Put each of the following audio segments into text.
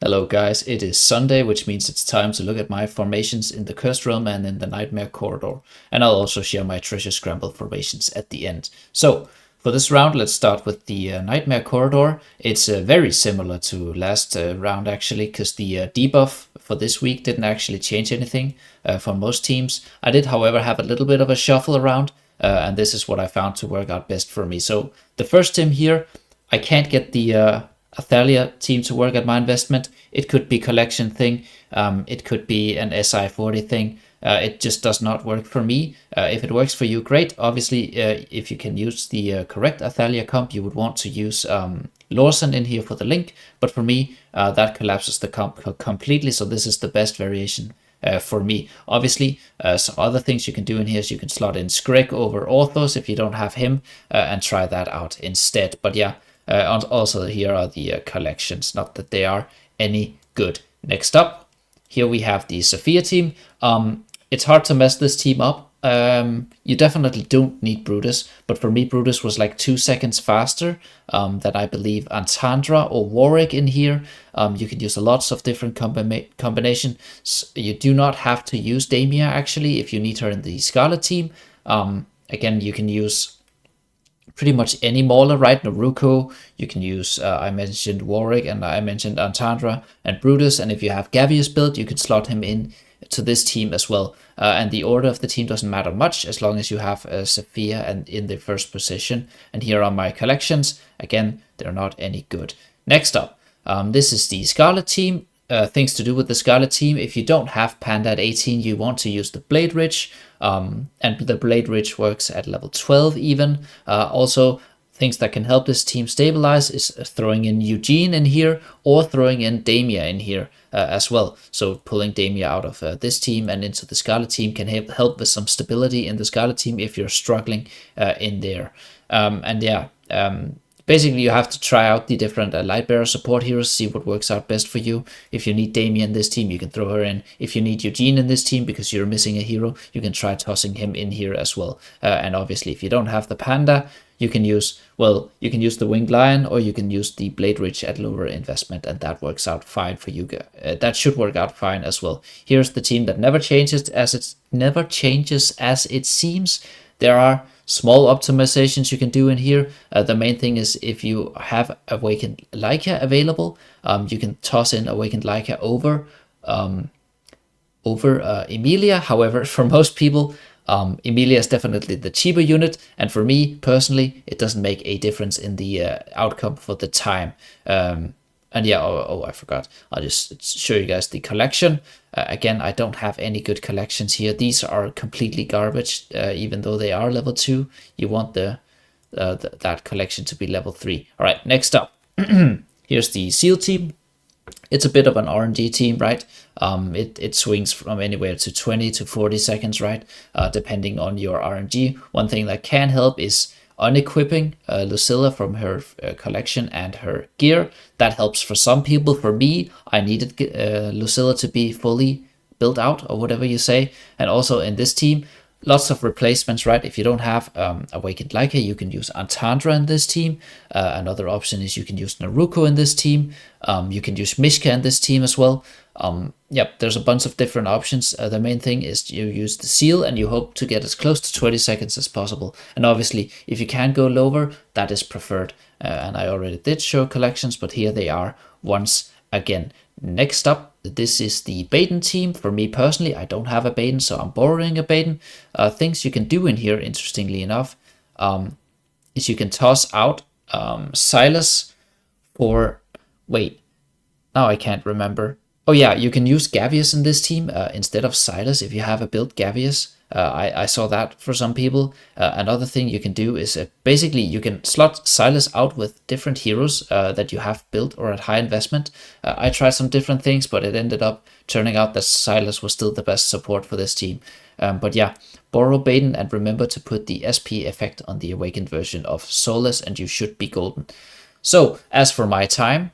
Hello guys, it is Sunday, which means it's time to look at my formations in the Cursed Realm and in the Nightmare Corridor, and I'll also share my Treasure Scramble formations at the end. So, for this round, let's start with the Nightmare Corridor. It's very similar to last round actually, because the debuff for this week didn't actually change anything for most teams. I did, however, have a little bit of a shuffle around, and this is what I found to work out best for me. So, the first team here, I can't get the Athalia team to work at my investment. It could be collection thing. It could be an SI40 thing. It just does not work for me. If it works for you, great. Obviously, if you can use the correct Athalia comp, you would want to use Lawson in here for the link. But for me, that collapses the comp completely. So this is the best variation for me. Obviously, some other things you can do in here is you can slot in Skrek over Orthos if you don't have him and try that out instead. But yeah, also here are the collections, not that they are any good. Next up, here we have the Sophia team. It's hard to mess this team up. You definitely don't need Brutus, but for me, Brutus was like 2 seconds faster than I believe Antandra or Warwick in here. You can use lots of different combinations. You do not have to use Damia actually if you need her in the Scarlet team. Again, you can use pretty much any Mauler, right? Naruko, you can use, I mentioned Warwick and I mentioned Antandra and Brutus, and if you have Gavius built, you can slot him in to this team as well. And the order of the team doesn't matter much as long as you have Sophia and in the first position. And here are my collections. Again, they're not any good. Next up, this is the Scarlet team. Things to do with the Scarlet team. If you don't have Panda at 18, you want to use the Blade Ridge, and the Blade Ridge works at level 12 even. Also, things that can help this team stabilize is throwing in Eugene in here or throwing in Damia in here as well. So pulling Damia out of this team and into the Scarlet team can help with some stability in the Scarlet team if you're struggling in there. Basically, you have to try out the different Lightbearer support heroes, see what works out best for you. If you need Damien in this team, you can throw her in. If you need Eugene in this team because you're missing a hero, you can try tossing him in here as well. And obviously, if you don't have the Panda, you can use the Winged Lion or you can use the Blade Ridge at lower investment, and that works out fine for you. That should work out fine as well. Here's the team that never changes as it seems. There are small optimizations you can do in here. The main thing is if you have Awakened Lyca available, you can toss in Awakened Lyca over Emilia. However, for most people, Emilia is definitely the cheaper unit, and for me personally, it doesn't make a difference in the outcome for the time. And yeah, I forgot. I'll just show you guys the collection. Again, I don't have any good collections here. These are completely garbage, even though they are level 2. You want that collection to be level 3. All right, next up. Here's the Seal team. It's a bit of an RNG team, right? It swings from anywhere to 20 to 40 seconds, right? Depending on your RNG. One thing that can help is unequipping Lucilla from her collection and her gear. That helps for some people. For me, I needed Lucilla to be fully built out, or whatever you say. And also in this team, lots of replacements, right? If you don't have Awakened Lyca, you can use Antandra in this team. Another option is you can use Naruko in this team. You can use Mishka in this team as well. Yep, there's a bunch of different options. The main thing is you use the seal and you hope to get as close to 20 seconds as possible. And obviously, if you can go lower, that is preferred. And I already did show collections, but here they are once again. Next up, this is the Baden team. For me personally, I don't have a Baden, so I'm borrowing a Baden. Things you can do in here, interestingly enough, is you can toss out Silas for... Wait, now I can't remember. Oh yeah, you can use Gavius in this team instead of Silas if you have a built Gavius. I saw that for some people. Another thing you can do is basically you can slot Silas out with different heroes that you have built or at high investment. I tried some different things, but it ended up turning out that Silas was still the best support for this team. But yeah, borrow Baden and remember to put the SP effect on the awakened version of Solus and you should be golden. So as for my time,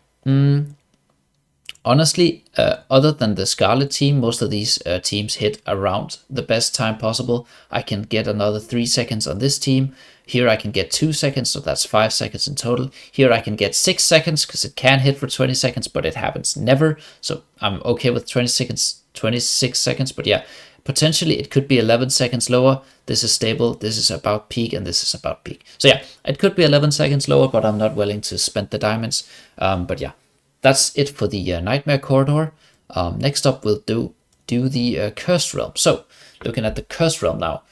honestly, other than the Scarlet team, most of these teams hit around the best time possible. I can get another 3 seconds on this team. Here I can get 2 seconds, so that's 5 seconds in total. Here I can get 6 seconds because it can hit for 20 seconds, but it happens never. So I'm okay with 20 seconds, 26 seconds, but yeah, potentially it could be 11 seconds lower. This is stable, this is about peak, and this is about peak. So yeah, it could be 11 seconds lower, but I'm not willing to spend the diamonds. But yeah, that's it for the Nightmare Corridor. Next up, we'll do the Cursed Realm. So looking at the Cursed Realm now.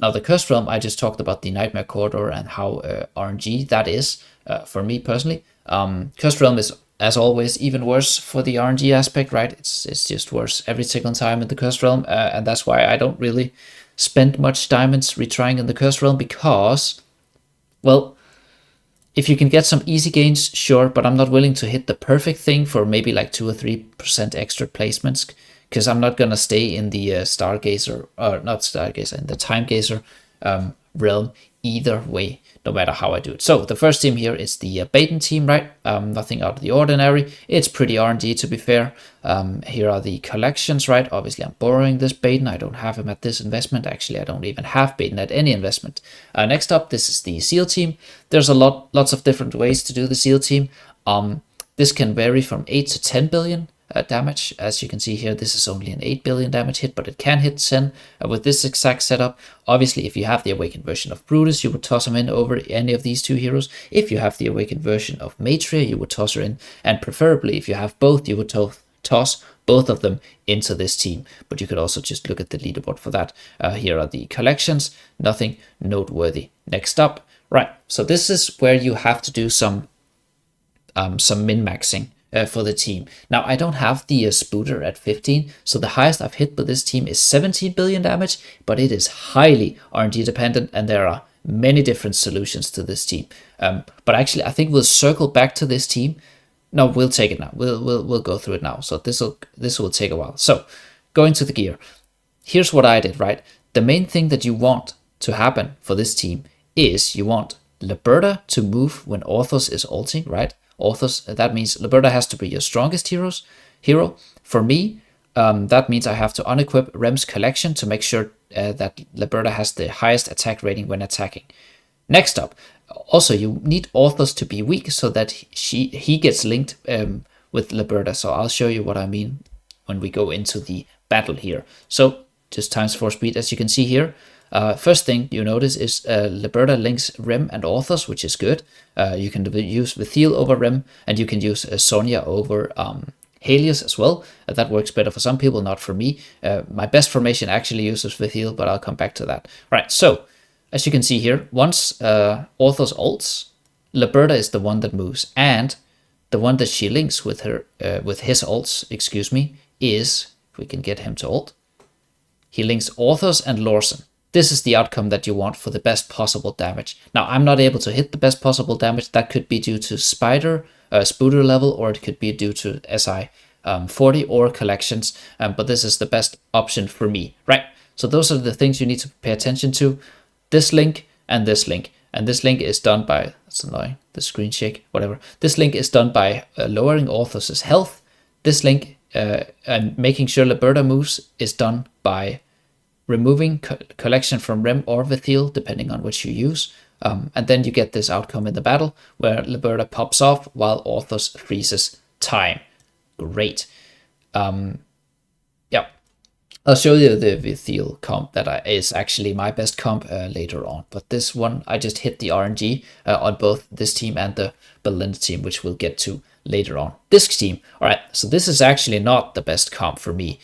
Now the Cursed Realm, I just talked about the Nightmare Corridor and how RNG that is for me personally. Cursed Realm is, as always, even worse for the RNG aspect, right? It's just worse every single time in the Cursed Realm, and that's why I don't really spend much diamonds retrying in the Cursed Realm, because, well, if you can get some easy gains, sure, but I'm not willing to hit the perfect thing for maybe like 2 or 3% extra placements, because I'm not going to stay in the Stargazer, or not Stargazer, in the Time Gazer realm either way, no matter how I do it. So the first team here is the Baden team, right? Nothing out of the ordinary. It's pretty RNG, to be fair. Here are the collections, right? Obviously, I'm borrowing this Baden. I don't have him at this investment. Actually, I don't even have Baden at any investment. Next up, this is the Seal team. There's lots of different ways to do the Seal team. This can vary from 8 to 10 billion. Damage. As you can see here, this is only an 8 billion damage hit, but it can hit 10 with this exact setup. Obviously, if you have the awakened version of Brutus, you would toss him in over any of these two heroes. If you have the awakened version of Matria, you would toss her in, and preferably if you have both, you would toss both of them into this team. But you could also just look at the leaderboard for that. Here are the collections, nothing noteworthy. Next up, right, so this is where you have to do some min-maxing for the team. Now, I don't have the Spooter at 15, so the highest I've hit with this team is 17 billion damage, but it is highly RNG dependent, and there are many different solutions to this team. But actually, I think we'll circle back to this team. No, we'll take it now. We'll go through it now. So this will take a while. So going to the gear. Here's what I did, right? The main thing that you want to happen for this team is you want Liberta to move when Orthos is ulting, right? Orthos, that means Liberta has to be your strongest hero. For me, that means I have to unequip Rem's collection to make sure that Liberta has the highest attack rating when attacking. Next up, also you need Orthos to be weak so that he gets linked with Liberta. So I'll show you what I mean when we go into the battle here. So just times 4 speed, as you can see here. First thing you notice is Liberta links Rem and Orthos, which is good. You can use Vithiel over Rem, and you can use Sonya over Helios as well. That works better for some people, not for me. My best formation actually uses Vithiel, but I'll come back to that. Right, so as you can see here, once Orthos ults, Liberta is the one that moves, and the one that she links with her with his ults, is, if we can get him to ult, he links Orthos and Lorsen. This is the outcome that you want for the best possible damage. Now, I'm not able to hit the best possible damage. That could be due to Spooter level, or it could be due to SI 40 or collections. But this is the best option for me, right? So those are the things you need to pay attention to. This link and this link. And this link is done by, that's annoying, the screen shake, whatever. This link is done by lowering Orthos' health. This link and making sure Liberta moves is done by removing collection from Rem or Vithiel, depending on which you use. And then you get this outcome in the battle where Liberta pops off while Orthos freezes time. Great. Yeah. I'll show you the Vithiel comp that is actually my best comp later on. But this one, I just hit the RNG on both this team and the Belinda team, which we'll get to later on. This team, all right, so this is actually not the best comp for me.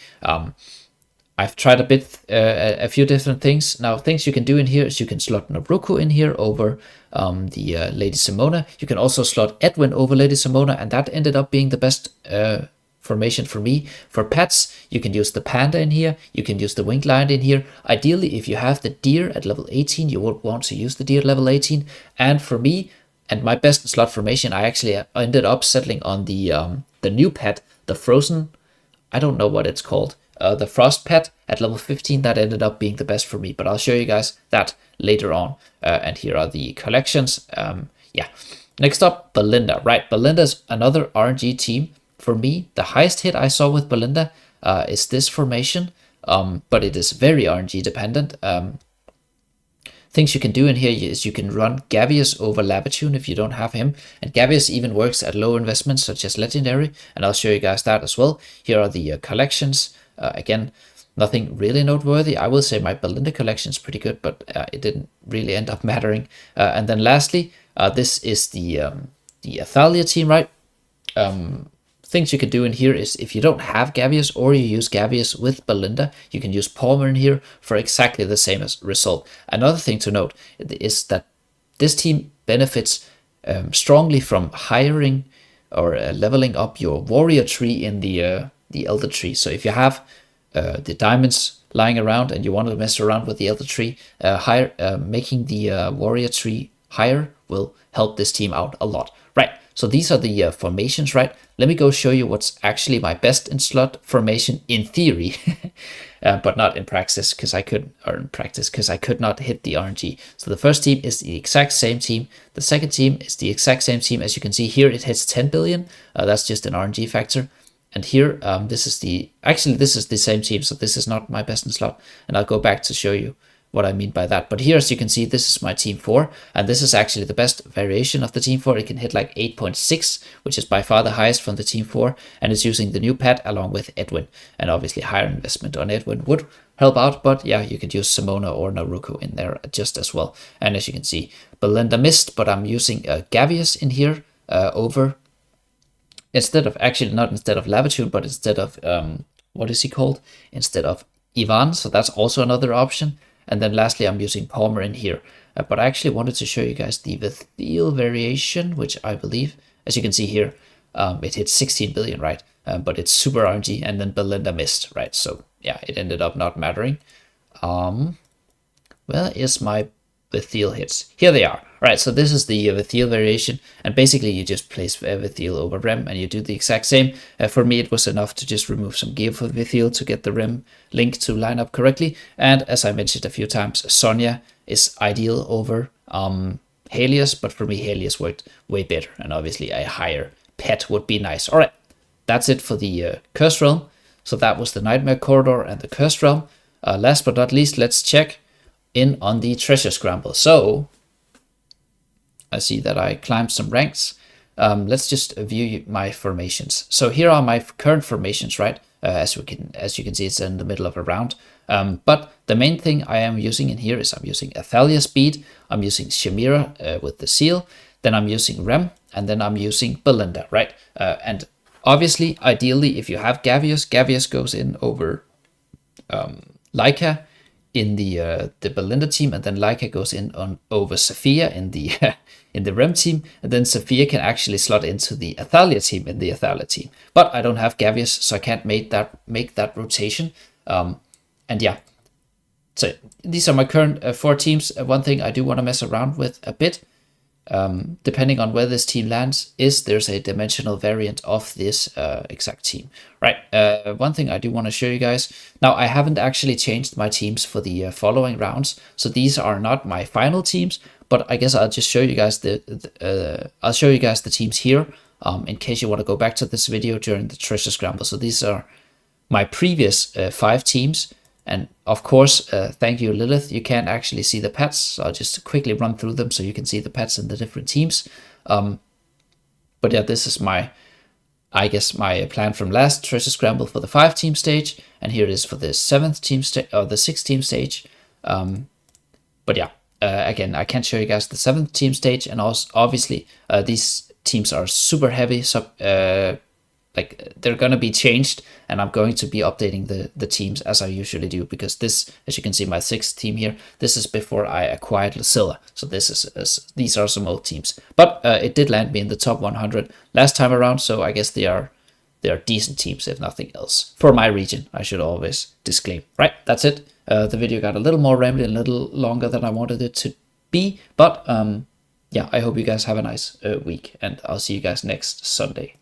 I've tried a few different things. Now, things you can do in here is you can slot Naruko in here over the Lady Simona. You can also slot Edwin over Lady Simona, and that ended up being the best formation for me. For pets, you can use the Panda in here. You can use the Winged Lion in here. Ideally, if you have the Deer at level 18, you would want to use the Deer level 18. And for me, and my best slot formation, I actually ended up settling on the new pet, the Frozen, I don't know what it's called. The Frost Pet at level 15, that ended up being the best for me, but I'll show you guys that later on. And here are the collections. Yeah. Next up, Belinda. Right, Belinda's another RNG team. For me, the highest hit I saw with Belinda is this formation, but it is very RNG dependent. things you can do in here is you can run Gavious over Labatune if you don't have him, and Gavious even works at low investments such as Legendary, and I'll show you guys that as well. Here are the collections. Again, nothing really noteworthy. I will say my Belinda collection is pretty good, but it didn't really end up mattering. And then lastly, this is the Athalia team, right? Things you can do in here is if you don't have Gavious or you use Gavious with Belinda, you can use Palmer in here for exactly the same result. Another thing to note is that this team benefits strongly from hiring or leveling up your warrior tree in the elder tree. So if you have the diamonds lying around and you want to mess around with the elder tree, making the warrior tree higher will help this team out a lot. Right, so these are the formations, right? Let me go show you what's actually my best in slot formation in theory, but not in practice because I could not hit the RNG. So the first team is the exact same team. The second team is the exact same team. As you can see here, it hits 10 billion. That's just an RNG factor. And here, this is the same team, so this is not my best in slot. And I'll go back to show you what I mean by that. But here, as you can see, this is my team 4, and this is actually the best variation of the team 4. It can hit like 8.6, which is by far the highest from the team 4, and it's using the new pet along with Edwin. And obviously higher investment on Edwin would help out, but yeah, you could use Simona or Naruko in there just as well. And as you can see, Belinda missed, but I'm using Gavious in here over, instead of Labatune, but instead of, what is he called? Instead of Ivan, so that's also another option. And then lastly, I'm using Palmer in here. But I actually wanted to show you guys the Vithiel variation, which I believe, as you can see here, it hit 16 billion, right? But it's super RNG, and then Belinda missed, right? So yeah, it ended up not mattering. Where is my Vithiel hits? Here they are. Right, so this is the Vithiel variation, and basically you just place Vithiel over Rem, and you do the exact same. For me, it was enough to just remove some gear for Vithiel to get the Rem link to line up correctly. And as I mentioned a few times, Sonya is ideal over Helios, but for me, Helios worked way better, and obviously a higher pet would be nice. All right, that's it for the Cursed Realm. So that was the Nightmare Corridor and the Cursed Realm. Last but not least, let's check in on the Treasure Scramble. So I see that I climbed some ranks. Let's just view my formations. So here are my current formations, right? As you can see, it's in the middle of a round. But the main thing I am using in here is I'm using Athalia Speed, I'm using Shamira with the seal, then I'm using Rem, and then I'm using Belinda, right? And obviously, ideally, if you have Gavious, Gavious goes in over Laika in the Belinda team, and then Laika goes in on over Sophia in the in the Rem team, and then Sophia can actually slot into the Athalia team in the Athalia team. But I don't have Gavious, so I can't make that rotation. And yeah, so these are my current 4 teams. One thing I do want to mess around with a bit, depending on where this team lands, is there's a dimensional variant of this exact team, right? One thing I do want to show you guys. Now, I haven't actually changed my teams for the following rounds, so these are not my final teams, but I guess I'll just show you guys I'll show you guys the teams here, in case you want to go back to this video during the Treasure Scramble. So these are my previous 5 teams. And of course, thank you, Lilith. You can't actually see the pets, so I'll just quickly run through them so you can see the pets in the different teams. But yeah, this is I guess my plan from last Treasure Scramble for the 5-team stage, and here it is for the 7th team stage or the 6th-team stage. But yeah, again, I can't show you guys the 7th team stage, and also obviously these teams are super heavy, so like they're gonna be changed, and I'm going to be updating the teams as I usually do, because this, as you can see, my 6th team here, this is before I acquired Lucilla. So these are some old teams, but it did land me in the top 100 last time around, so I guess they are decent teams if nothing else for my region. I should always disclaim. Right, that's it. The video got a little more rambling, a little longer than I wanted it to be, but yeah, I hope you guys have a nice week, and I'll see you guys next Sunday.